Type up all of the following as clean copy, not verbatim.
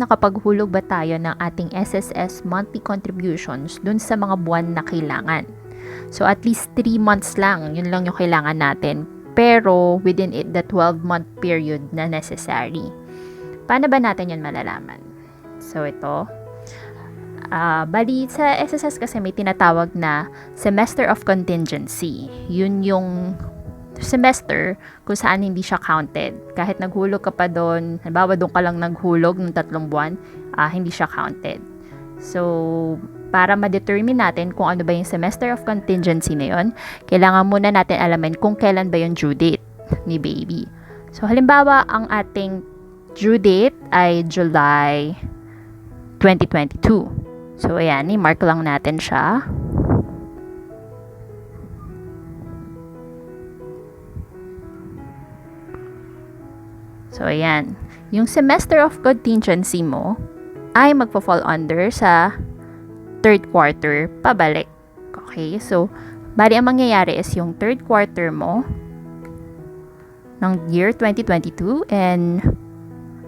nakapaghulog ba tayo ng ating SSS monthly contributions dun sa mga buwan na kailangan. So at least 3 months lang, yun lang yung kailangan natin. Pero within it, the 12-month period na necessary. Paano ba natin yun malalaman? So ito, bali sa SSS kasi may tinatawag na semester of contingency. Yun yung semester kung saan hindi siya counted. Kahit naghulog ka pa doon, halimbawa doon ka lang naghulog ng 3 buwan, hindi siya counted. So, para ma-determine natin kung ano ba yung semester of contingency na yun, kailangan muna natin alamin kung kailan ba yung due date ni baby. So, halimbawa, ang ating due date ay July 2022. So, ayan, i-mark lang natin siya. So, ayan. Yung semester of contingency mo ay magpo-fall under sa 3rd quarter pabalik. Okay? So, bali ang mangyayari is yung 3rd quarter mo ng year 2022 and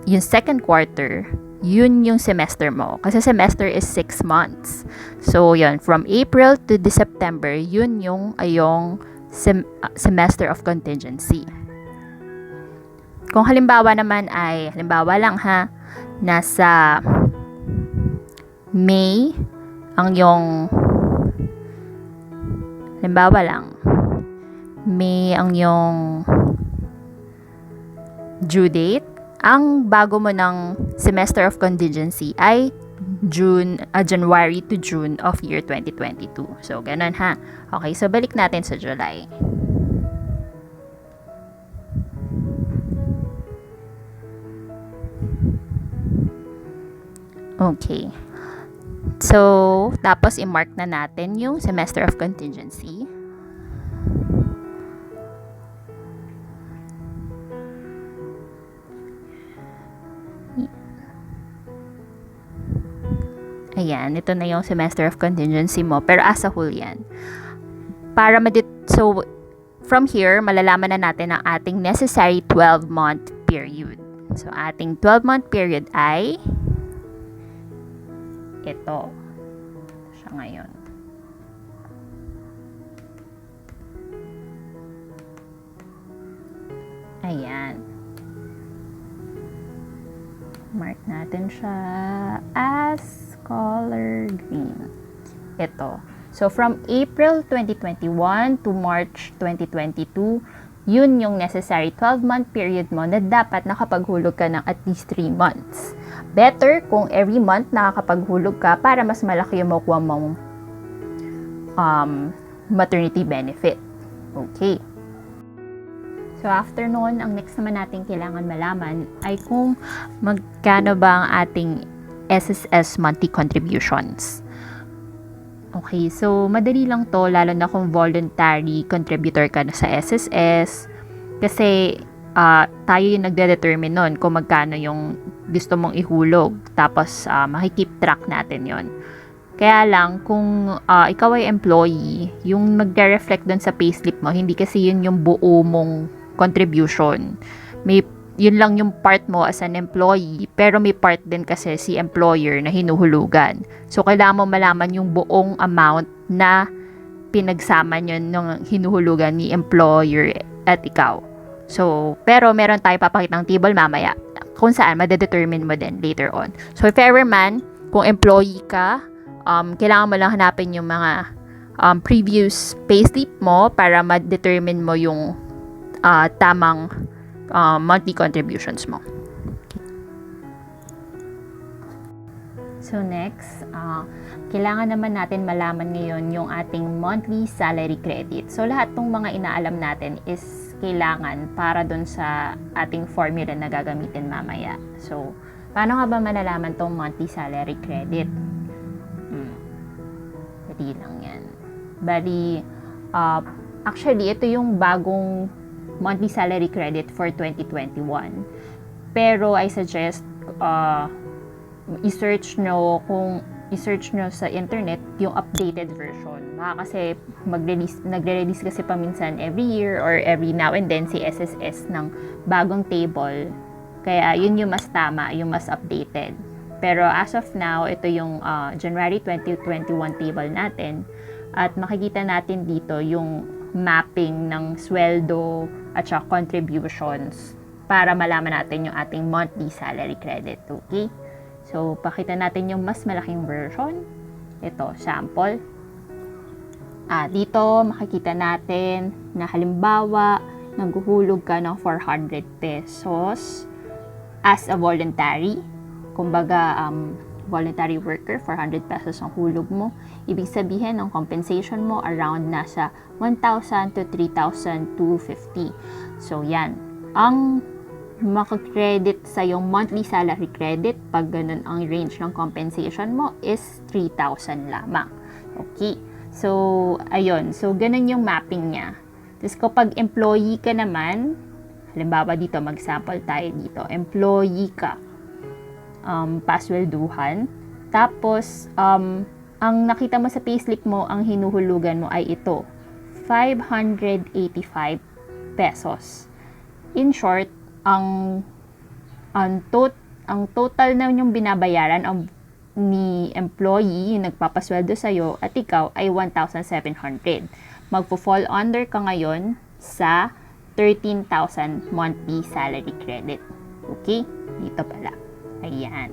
yung 2nd quarter, yun yung semester mo. Kasi semester is 6 months. So, yun. From April to September, yun yung semester of contingency. Kung halimbawa naman ay, halimbawa lang ha, nasa May ang yung, halimbawa lang, May ang yung due date, ang bago mo ng semester of contingency ay January to June of year 2022. So, ganun ha. Okay, so balik natin sa July. Okay. So, tapos i-mark na natin yung semester of contingency. Ayan, ito na yung semester of contingency mo. Pero as a whole yan. So, from here, malalaman na natin ang ating necessary 12-month period. So, ating 12-month period ay ito. Siya ngayon. Ayan. Mark natin siya as color green. Ito. So, from April 2021 to March 2022, yun yung necessary 12-month period mo na dapat nakapaghulog ka ng at least 3 months. Better kung every month nakakapaghulog ka para mas malaki yung makuha mong maternity benefit. Okay. So, after noon, ang next naman natin kailangan malaman ay kung magkano ba ang ating SSS monthly contributions. Okay, so madali lang to, lalo na kung voluntary contributor ka na sa SSS. Kasi tayo yung nagde-determine nun kung magkano yung gusto mong ihulog. Tapos makikip track natin yon. Kaya lang, kung ikaw ay employee, yung magre-reflect dun sa payslip mo, hindi kasi yun yung buo mong contribution. Yun lang yung part mo as an employee, pero may part din kasi si employer na hinuhulugan. So, kailangan mo malaman yung buong amount na pinagsama nyo ng hinuhulugan ni employer at ikaw. So, pero meron tayo papakitang table mamaya kung saan madedetermine mo din later on. So, if ever man, kung employee ka, kailangan mo lang hanapin yung mga previous payslip mo para ma-determine mo yung tamang monthly contributions mo. So next, kailangan naman natin malaman ngayon yung ating monthly salary credit. So lahat ng mga inaalam natin is kailangan para dun sa ating formula na gagamitin mamaya. So, paano nga ba malalaman tong monthly salary credit? Dali lang yan. Bali, actually, ito yung bagong monthly salary credit for 2021. Pero I suggest i-search nyo sa internet yung updated version. Kasi nagre-release kasi paminsan every year or every now and then si SSS ng bagong table. Kaya yun yung mas tama, yung mas updated. Pero as of now, ito yung January 2021 table natin. At makikita natin dito yung mapping ng sweldo at saka contributions para malaman natin yung ating monthly salary credit. Okay? So, pakita natin yung mas malaking version. Ito, sample. Dito, makikita natin na halimbawa, naghuhulog ka ng 400 pesos as a voluntary. Kumbaga, voluntary worker, 400 pesos ang hulog mo. Ibig sabihin, ang compensation mo around nasa 1,000 to 3,250. So, yan. Ang makakredit sa yung monthly salary credit, pag ganun ang range ng compensation mo, is 3,000 lamang. Okay. So, ayun. So, ganun yung mapping niya. Tapos, kapag employee ka naman, halimbawa dito, mag-sample tayo dito. Employee ka. Paswelduhan. Tapos, ang nakita mo sa payslip mo, ang hinuhulugan mo ay ito, 585 pesos. In short, ang total na yung binabayaran ni employee, yung nagpapasweldo sa'yo, at ikaw ay 1,700. Magpo-fall under ka ngayon sa 13,000 monthly salary credit. Okay? Dito pala. Ayan.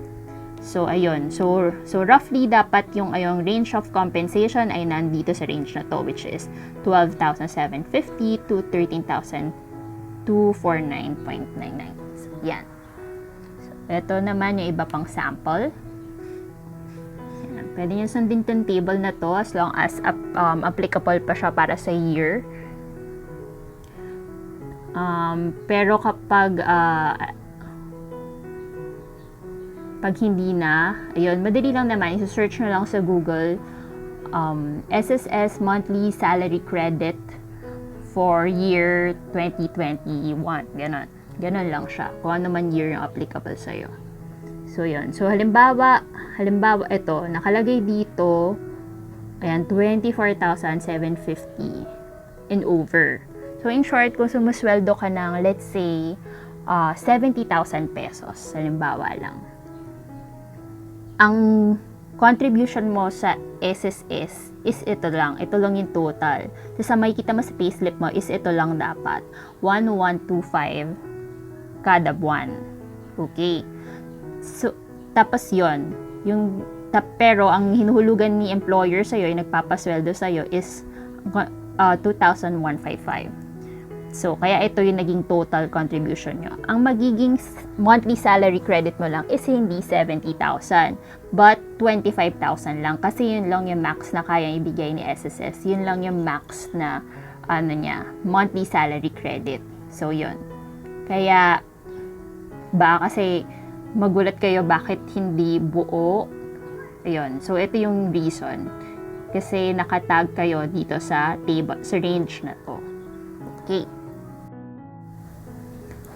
So, ayun. So roughly, dapat yung range of compensation ay nandito sa range na to, which is 12,750 to 13,249.99. So, yan. So, ito naman yung iba pang sample. Yan. Pwede nyo sundin tong table na to as long as applicable pa siya para sa year. Pero kapag pag hindi na, ayun, madali lang naman, i-search nyo lang sa Google, SSS Monthly Salary Credit for year 2021. Ganon. Ganon lang siya. Kung ano man year yung applicable sa'yo. So, yun. So, halimbawa, ito, nakalagay dito, ayan, 24,750 and over. So, in short, kung sumusweldo ka ng, let's say, 70,000 pesos, halimbawa lang, ang contribution mo sa SSS is ito lang yung total. So, sa makikita mo sa payslip mo is ito lang dapat, 1,125 kada buwan. Okay. So, tapos yon, pero ang hinuhulugan ni employer sa'yo, yung nagpapasweldo sa'yo is 2,155. So, kaya ito yung naging total contribution nyo. Ang magiging monthly salary credit mo lang is hindi 70,000, but 25,000 lang. Kasi yun lang yung max na kayang ibigay ni SSS. Yun lang yung max na, monthly salary credit. So, yun. Kaya, kasi magulat kayo bakit hindi buo. Ayun. So, ito yung reason. Kasi nakatag kayo dito sa table, sa range na to. Okay.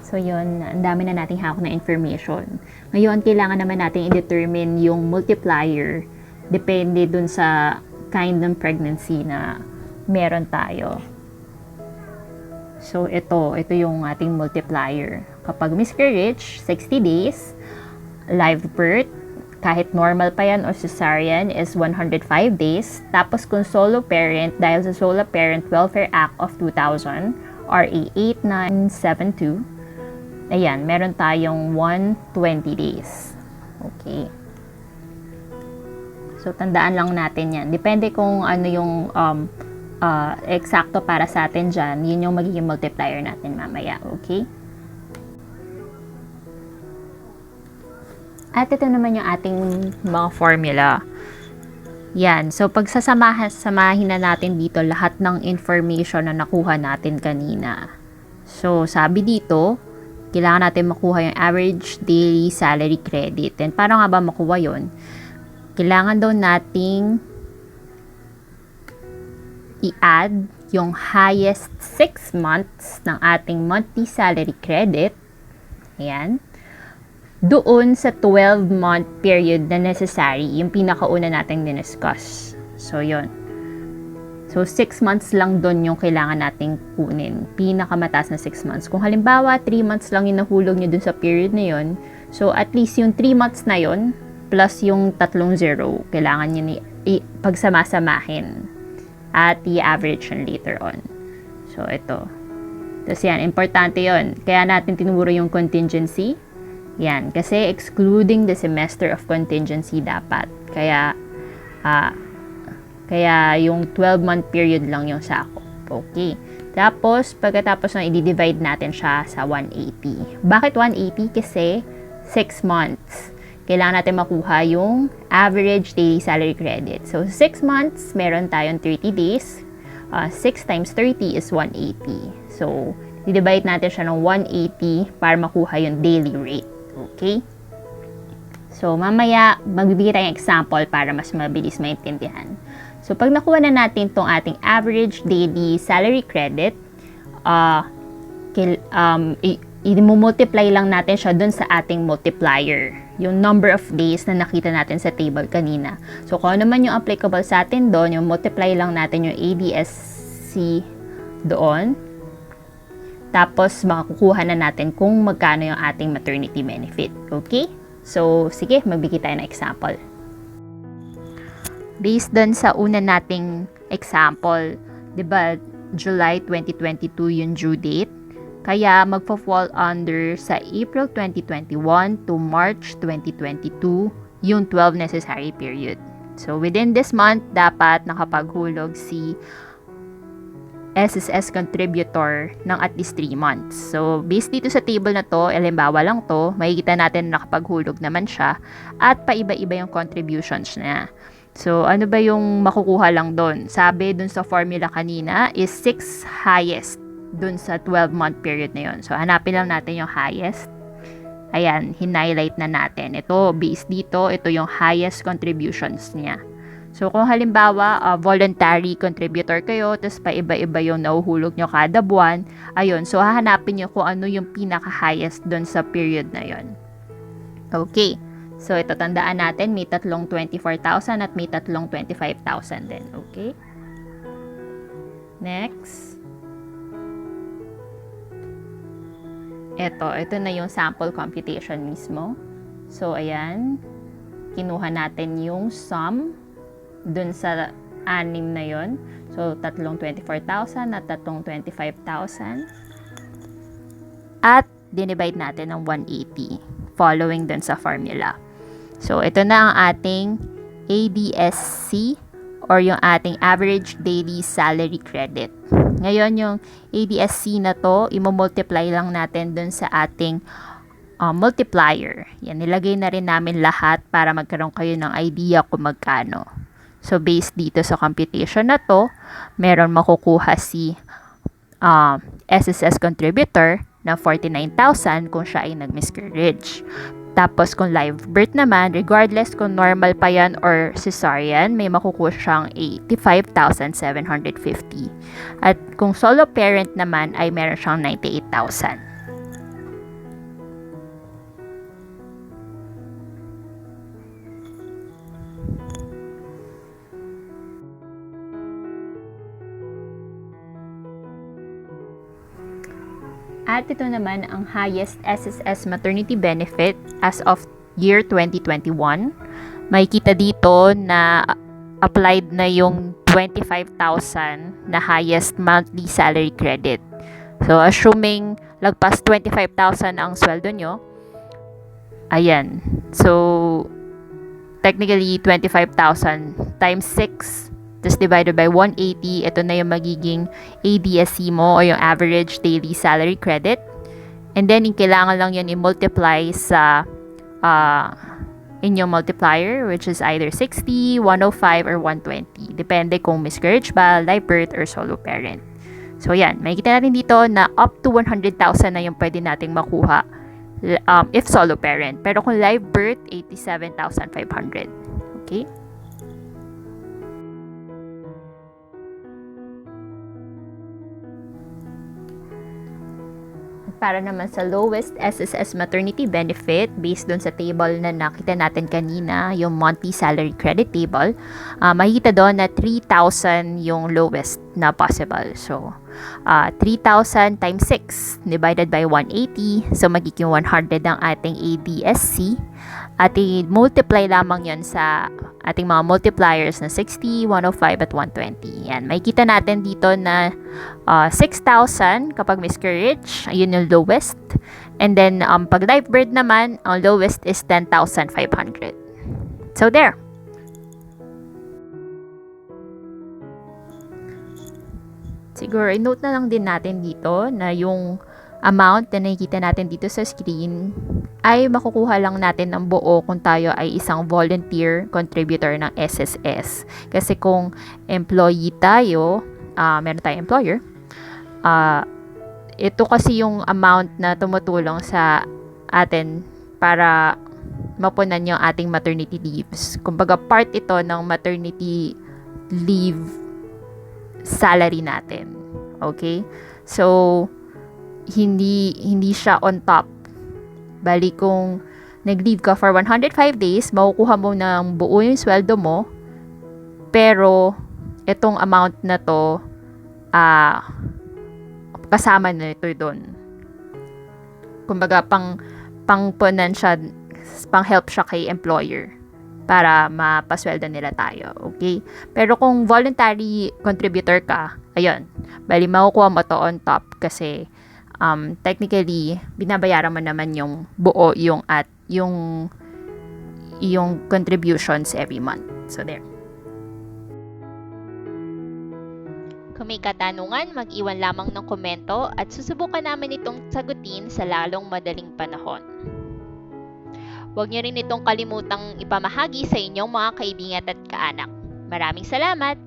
So, yun, ang dami na nating hawak na information. Ngayon, kailangan naman natin i-determine yung multiplier depende dun sa kind ng pregnancy na meron tayo. So, ito yung ating multiplier. Kapag miscarriage, 60 days, live birth, kahit normal pa yan o cesarean, is 105 days. Tapos, kung solo parent, dahil sa Solo Parent Welfare Act of 2000, RA 8972, ayan, meron tayong 120 days. Okay. So, tandaan lang natin yan. Depende kung ano yung eksakto para sa atin dyan. Yun yung magiging multiplier natin mamaya. Okay? At ito naman yung ating mga formula. Yan. So, samahin na natin dito lahat ng information na nakuha natin kanina. So, sabi dito, kailangan natin makuha yung average daily salary credit. And paano nga ba makuha yun? Kailangan daw nating i-add yung highest 6 months ng ating monthly salary credit. Ayan. Doon sa 12-month period na necessary, yung pinakauna nating diniscuss. So, yun. So, 6 months lang doon yung kailangan nating kunin. Pinakamataas na 6 months. Kung halimbawa, 3 months lang yung nahulog nyo doon sa period na yun, so at least yung 3 months na yun, plus yung tatlong zero, kailangan nyo pagsamasamahin at i-average yun later on. So, ito. Tapos yan, importante yon. Kaya natin tinuro yung contingency. Yan, kasi excluding the semester of contingency dapat. Kaya yung 12-month period lang yung sakop. Okay. Tapos, pagkatapos na i-divide natin siya sa 180. Bakit 180? Kasi 6 months. Kailangan natin makuha yung average daily salary credit. So, 6 months, meron tayong 30 days. 6 times 30 is 180. So, i-divide natin siya ng 180 para makuha yung daily rate. Okay? So, mamaya, magbibigay tayong example para mas mabilis maintindihan. So, pag nakuha na natin itong ating average daily salary credit, i-multiply lang natin siya dun sa ating multiplier. Yung number of days na nakita natin sa table kanina. So, kung ano man yung applicable sa atin doon, yung multiply lang natin yung ADSC doon. Tapos, makakukuha na natin kung magkano yung ating maternity benefit. Okay? So, sige, magbigay tayo ng example. Based dun sa una nating example, 'di ba, July 2022 yung due date. Kaya magfo-fall under sa April 2021 to March 2022 yung 12 necessary period. So within this month, dapat nakapaghulog si SSS contributor ng at least 3 months. So based dito sa table na to, halimbawa lang to, makikita natin na nakapaghulog naman siya at paiba-iba yung contributions niya. So, ano ba yung makukuha lang doon? Sabi doon sa formula kanina is 6 highest doon sa 12-month period na yun. So, hanapin lang natin yung highest. Ayan, hin-highlight na natin. Ito, based dito, ito yung highest contributions niya. So, kung halimbawa, voluntary contributor kayo, tapos paiba-iba yung nauhulog nyo kada buwan, ayun, so hahanapin nyo kung ano yung pinaka-highest doon sa period na yun. Okay. So, ito tandaan natin, may tatlong 24,000 at may tatlong 25,000 din. Okay? Next. Ito na yung sample computation mismo. So, ayan. Kinuha natin yung sum dun sa 6 na yon. So, tatlong 24,000 at tatlong 25,000. At dinivide natin ng 180 following dun sa formula. So, ito na ang ating ADSC or yung ating average daily salary credit. Ngayon, yung ADSC na to, i-multiply lang natin dun sa ating multiplier. Yan, nilagay na rin namin lahat para magkaroon kayo ng idea kung magkano. So, based dito sa computation na to, meron makukuha si SSS contributor na 49,000 kung siya ay nag-miscarriage. Tapos, kung live birth naman, regardless kung normal pa yan or cesarean, may makukuha siyang 85,750. At kung solo parent naman, ay meron siyang 98,000. At ito naman ang highest SSS Maternity Benefit as of year 2021. Makikita dito na applied na yung 25,000 na highest monthly salary credit. So, assuming lagpas 25,000 ang sweldo nyo, ayan. So, technically, 25,000 times 6 just divided by 180, ito na yung magiging ADSC mo o yung average daily salary credit. And then, yung kailangan lang yun i-multiply sa inyong multiplier, which is either 60, 105, or 120. Depende kung miscarriage ba, live birth, or solo parent. So, yan. Makikita natin dito na up to 100,000 na yung pwede nating makuha if solo parent. Pero kung live birth, 87,500. Okay? Para naman sa lowest SSS maternity benefit, based dun sa table na nakita natin kanina, yung monthly salary credit table, makikita doon na 3,000 yung lowest na possible. So, 3,000 times 6 divided by 180. So, magiging 100 ang ating ADSC. at i-multiply lamang yon sa ating mga multipliers na 60, 105 at 120. Yan, makikita natin dito na 6,000 kapag miscarriage, ayun yung lowest. And then pag live birth naman, ang lowest is 10,500. So there. Siguro i-note na lang din natin dito na yung amount na nakikita natin dito sa screen ay makukuha lang natin ng buo kung tayo ay isang volunteer contributor ng SSS. Kasi kung employee tayo, meron tayong employer, ito kasi yung amount na tumutulong sa atin para mapunan yung ating maternity leaves. Kumbaga part ito ng maternity leave salary natin. Okay? So, hindi siya on top. Bali kung nag-leave ka for 105 days, makukuha mo ng buo yung sweldo mo, pero itong amount na to, kasama na ito doon. Kumbaga, pang-punan siya, pang-help siya kay employer para mapasweldo nila tayo. Okay? Pero kung voluntary contributor ka, ayun, bali makukuha mo to on top kasi technically, binabayaran mo naman yung buo yung contributions every month. So, there. Kung may katanungan, mag-iwan lamang ng komento at susubukan namin itong sagutin sa lalong madaling panahon. Huwag niyo rin itong kalimutang ipamahagi sa inyong mga kaibigan at kaanak. Maraming salamat!